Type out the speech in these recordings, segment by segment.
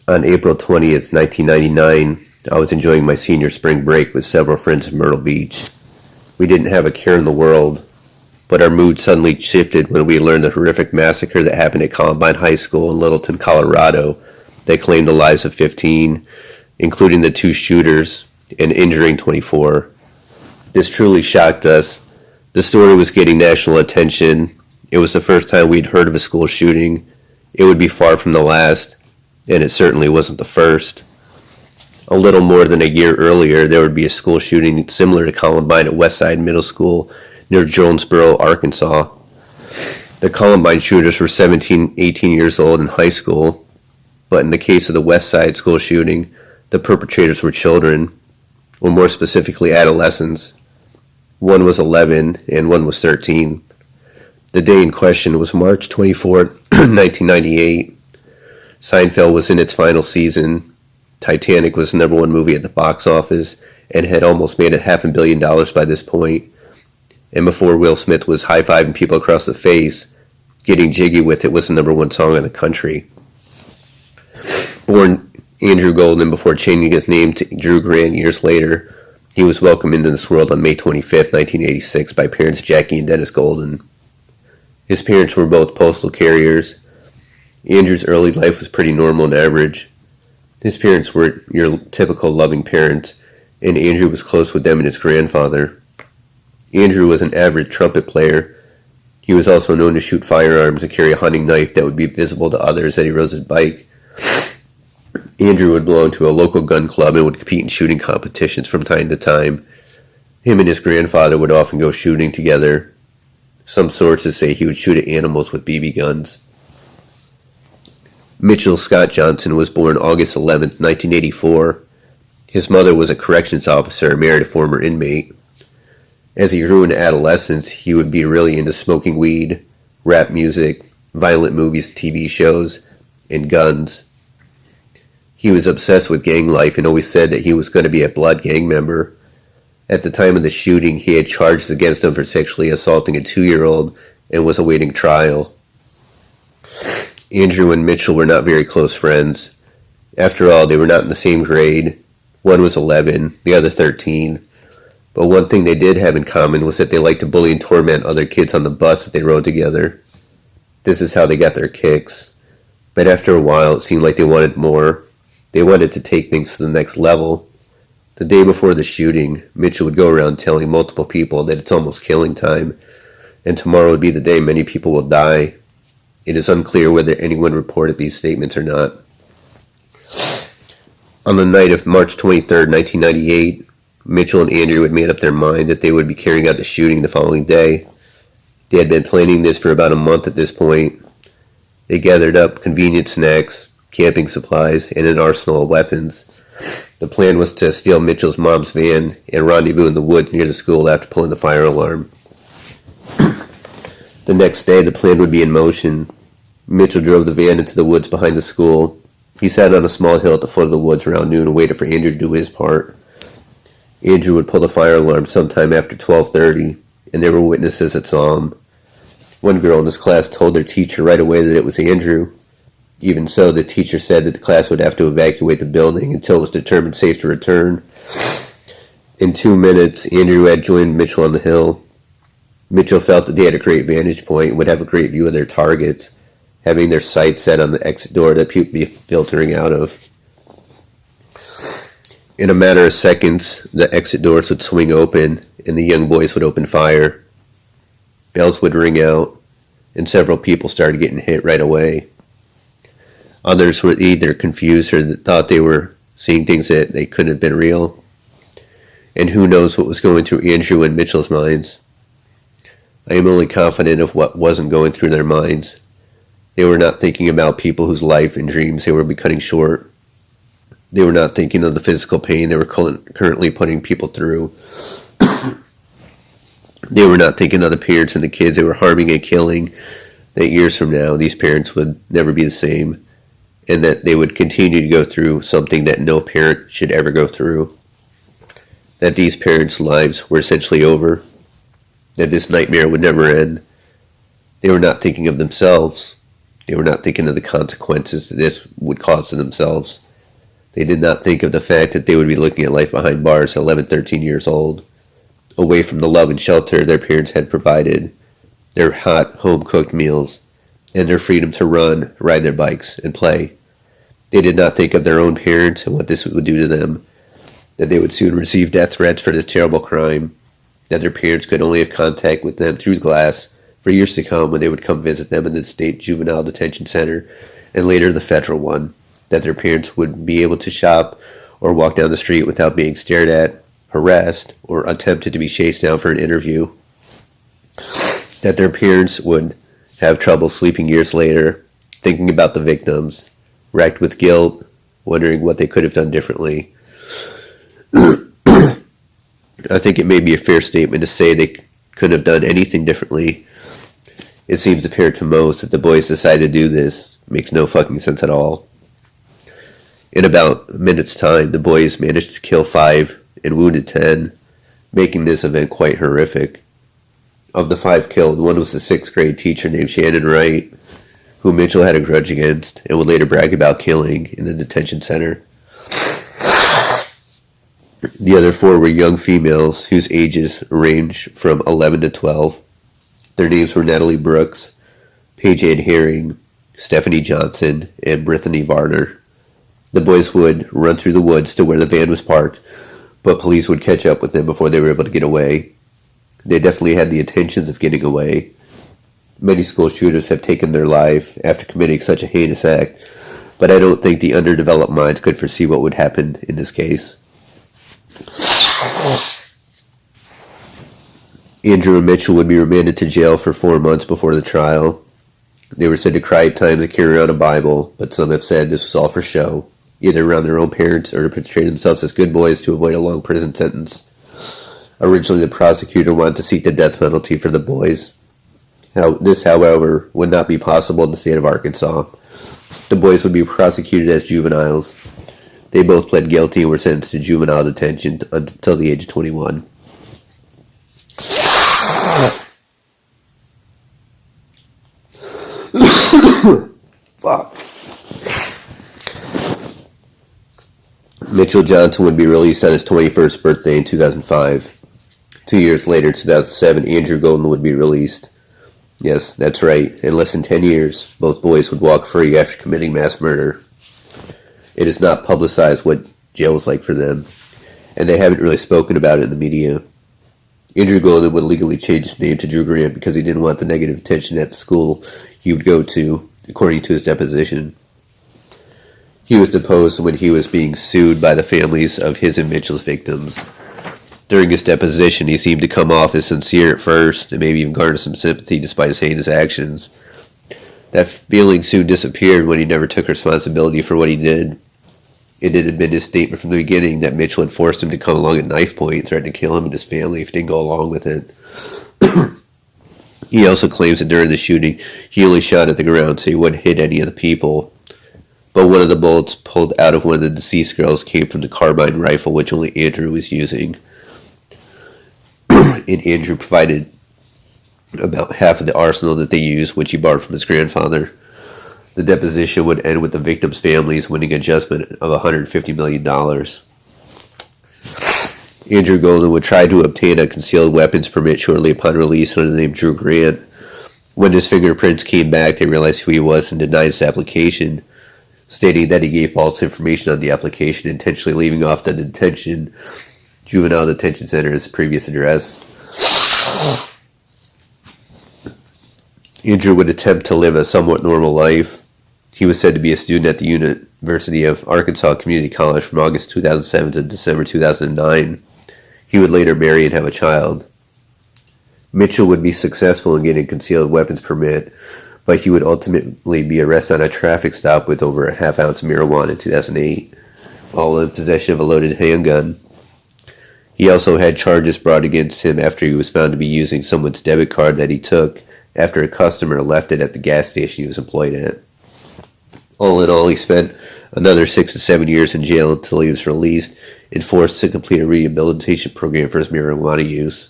On April 20th, 1999, I was enjoying my senior spring break with several friends in Myrtle Beach. We didn't have a care in the world, but our mood suddenly shifted when we learned the horrific massacre that happened at Columbine High School in Littleton, Colorado, that claimed the lives of 15, including the two shooters, and injuring 24. This truly shocked us. The story was getting national attention. It was the first time we'd heard of a school shooting. It would be far from the last, and it certainly wasn't the first. A little more than a year earlier, there would be a school shooting similar to Columbine at Westside Middle School near Jonesboro, Arkansas. The Columbine shooters were 17, 18 years old in high school, but in the case of the Westside school shooting, the perpetrators were children, or more specifically adolescents. One was 11 and one was 13. The day in question was March 24, 1998. Seinfeld was in its final season. Titanic was the #1 movie at the box office and had almost made $500 million by this point. And before Will Smith was high-fiving people across the face, Getting Jiggy With It was the #1 song in the country. Born Andrew Golden before changing his name to Drew Grant years later, he was welcomed into this world on May 25, 1986 by parents Jackie and Dennis Golden. His parents were both postal carriers. Andrew's early life was pretty normal and average. His parents were your typical loving parents, and Andrew was close with them and his grandfather. Andrew was an average trumpet player. He was also known to shoot firearms and carry a hunting knife that would be visible to others as he rode his bike. Andrew would belong to a local gun club and would compete in shooting competitions from time to time. Him and his grandfather would often go shooting together. Some sources say he would shoot at animals with BB guns. Mitchell Scott Johnson was born August 11, 1984. His mother was a corrections officer and married a former inmate. As he grew into adolescence, he would be really into smoking weed, rap music, violent movies, TV shows, and guns. He was obsessed with gang life and always said that he was going to be a blood gang member. At the time of the shooting, he had charges against him for sexually assaulting a 2-year-old and was awaiting trial. Andrew and Mitchell were not very close friends. After all, they were not in the same grade. One was 11, the other 13. But one thing they did have in common was that they liked to bully and torment other kids on the bus that they rode together. This is how they got their kicks. But after a while, it seemed like they wanted more. They wanted to take things to the next level. The day before the shooting, Mitchell would go around telling multiple people that it's almost killing time, and tomorrow would be the day many people will die. It is unclear whether anyone reported these statements or not. On the night of March 23, 1998, Mitchell and Andrew had made up their mind that they would be carrying out the shooting the following day. They had been planning this for about a month at this point. They gathered up convenient snacks, camping supplies, and an arsenal of weapons. The plan was to steal Mitchell's mom's van and rendezvous in the woods near the school after pulling the fire alarm. The next day, the plan would be in motion. Mitchell drove the van into the woods behind the school. He sat on a small hill at the foot of the woods around noon and waited for Andrew to do his part. Andrew would pull the fire alarm sometime after 12:30, and there were witnesses that saw him. One girl in his class told their teacher right away that it was Andrew. Even so, the teacher said that the class would have to evacuate the building until it was determined safe to return. In 2 minutes, Andrew had joined Mitchell on the hill. Mitchell felt that they had a great vantage point and would have a great view of their targets, having their sights set on the exit door that people would be filtering out of. In a matter of seconds, the exit doors would swing open and the young boys would open fire. Bells would ring out, and several people started getting hit right away. Others were either confused or thought they were seeing things that they couldn't have been real. And who knows what was going through Andrew and Mitchell's minds. I am only confident of what wasn't going through their minds. They were not thinking about people whose life and dreams they would be cutting short. They were not thinking of the physical pain they were currently putting people through. They were not thinking of the parents and the kids they were harming and killing, that years from now these parents would never be the same, and that they would continue to go through something that no parent should ever go through. That these parents' lives were essentially over. That this nightmare would never end. They were not thinking of themselves. They were not thinking of the consequences that this would cause to themselves. They did not think of the fact that they would be looking at life behind bars at 11, 13 years old, away from the love and shelter their parents had provided, their hot, home-cooked meals, and their freedom to run, ride their bikes, and play. They did not think of their own parents and what this would do to them, that they would soon receive death threats for this terrible crime, that their parents could only have contact with them through glass for years to come when they would come visit them in the state juvenile detention center and later the federal one, that their parents would be able to shop or walk down the street without being stared at, harassed, or attempted to be chased down for an interview, that their parents would have trouble sleeping years later, thinking about the victims, racked with guilt, wondering what they could have done differently. I think it may be a fair statement to say they couldn't have done anything differently. It seems apparent to most that the boys decided to do this makes no fucking sense at all. In about a minute's time, the boys managed to kill 5 and wounded 10, making this event quite horrific. Of the 5 killed, one was a 6th grade teacher named Shannon Wright, who Mitchell had a grudge against and would later brag about killing in the detention center. The other 4 were young females whose ages ranged from 11 to 12. Their names were Natalie Brooks, Paige Ann Herring, Stephanie Johnson, and Brittany Varner. The boys would run through the woods to where the van was parked, but police would catch up with them before they were able to get away. They definitely had the intentions of getting away. Many school shooters have taken their life after committing such a heinous act, but I don't think the underdeveloped minds could foresee what would happen in this case. Andrew and Mitchell would be remanded to jail for 4 months before the trial. They were said to cry at times to carry out a Bible, but some have said this was all for show, either around their own parents or to portray themselves as good boys to avoid a long prison sentence. Originally, the prosecutor wanted to seek the death penalty for the boys. This, however, would not be possible in the state of Arkansas. The boys would be prosecuted as juveniles. They both pled guilty and were sentenced to juvenile detention until the age of 21. Fuck. Mitchell Johnson would be released on his 21st birthday in 2005. 2 years later, 2007, Andrew Golden would be released. Yes, that's right. In less than 10 years, both boys would walk free after committing mass murder. It is not publicized what jail was like for them, and they haven't really spoken about it in the media. Andrew Golden would legally change his name to Drew Grant because he didn't want the negative attention at the school he would go to, according to his deposition. He was deposed when he was being sued by the families of his and Mitchell's victims. During his deposition, he seemed to come off as sincere at first, and maybe even garner some sympathy despite his heinous actions. That feeling soon disappeared when he never took responsibility for what he did. It had been his statement from the beginning that Mitchell had forced him to come along at knife point and threatened to kill him and his family if he didn't go along with it. He also claims that during the shooting, he only shot at the ground so he wouldn't hit any of the people. But one of the bullets pulled out of one of the deceased girls came from the carbine rifle which only Andrew was using. And Andrew provided about half of the arsenal that they used, which he borrowed from his grandfather. The deposition would end with the victims' families winning a judgment of $150 million. Andrew Golden would try to obtain a concealed weapons permit shortly upon release under the name Drew Grant. When his fingerprints came back, they realized who he was and denied his application, stating that he gave false information on the application, intentionally leaving off the juvenile detention center as previous address. Andrew would attempt to live a somewhat normal life. He was said to be a student at the University of Arkansas Community College from August 2007 to December 2009. He would later marry and have a child. Mitchell would be successful in getting a concealed weapons permit, but he would ultimately be arrested on a traffic stop with over a half ounce of marijuana in 2008, all in possession of a loaded handgun. He also had charges brought against him after he was found to be using someone's debit card that he took after a customer left it at the gas station he was employed at. All in all, he spent another 6 to 7 years in jail until he was released and forced to complete a rehabilitation program for his marijuana use.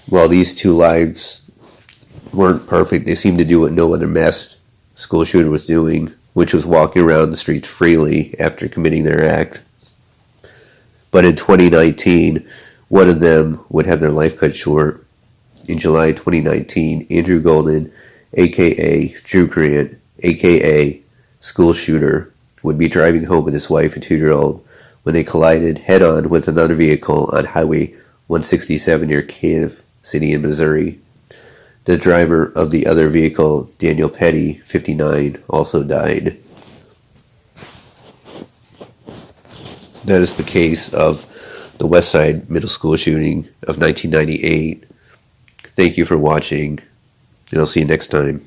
While these two lives weren't perfect. They seemed to do what no other mass school shooter was doing, which was walking around the streets freely after committing their act. But in 2019, one of them would have their life cut short. In July 2019, Andrew Golden, aka Drew Grant, aka school shooter, would be driving home with his wife and 2-year-old when they collided head-on with another vehicle on Highway 167 near Kansas City in Missouri. The driver of the other vehicle, Daniel Petty, 59, also died. That is the case of the Westside Middle School shooting of 1998. Thank you for watching, and I'll see you next time.